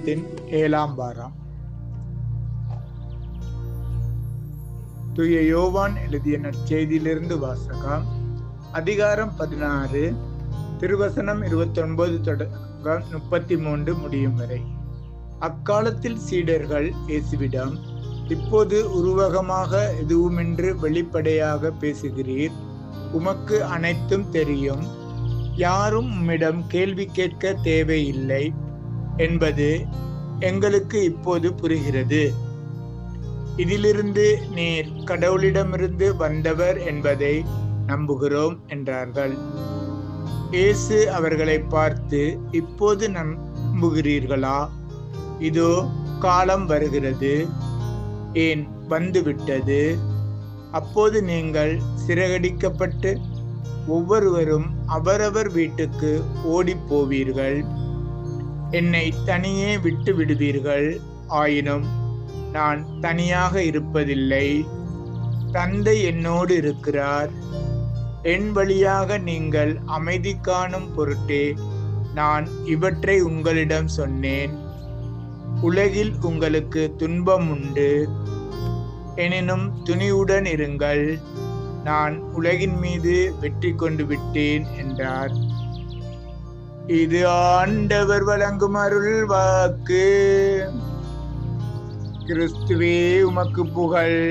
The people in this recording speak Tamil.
அதிகாரத்தின் 7ஆம் வாரம். தூய யோவான் எழுதிய நற்செய்தியிலிருந்து வாசகம். அதிகாரம் 16, திருவசனம் 29 தொடக்கம் 33 முடியும் வரை. அக்காலத்தில் சீடர்கள் இயேசுவிடம், இப்போது உருவகமாக எதுவுமின்றி வெளிப்படையாக பேசுகிறீர், உமக்கு அனைத்தும் தெரியும், யாரும் உம்மிடம் கேள்வி கேட்க தேவையில்லை என்பது எங்களுக்கு இப்போது புரிகிறது. இதிலிருந்து நீர் கடவுளிடமிருந்து வந்தவர் என்பதை நம்புகிறோம் என்றார்கள். இயேசு அவர்களை பார்த்து, இப்போது நம்புகிறீர்களா? இதோ காலம் வருகிறது, ஏன் வந்துவிட்டது, அப்போது நீங்கள் சிறகடிக்கப்பட்டு ஒவ்வொருவரும் அவரவர் வீட்டுக்கு ஓடி போவீர்கள். என்னை தனியே விட்டு விடுவீர்கள். ஆயினும் நான் தனியாக இருப்பதில்லை, தந்தை என்னோடு இருக்கிறார். என் வழியாக நீங்கள் அமைதி காணும் பொருட்டே நான் இவற்றை உங்களிடம் சொன்னேன். உலகில் உங்களுக்கு துன்பம் உண்டு, எனினும் துணிவுடன் இருங்கள், நான் உலகின் மீது வெற்றி கொண்டு விட்டேன் என்றார். இது ஆண்டவர் வழங்கும் அருள் வாக்கு. கிறிஸ்துவே உமக்கு புகழ்.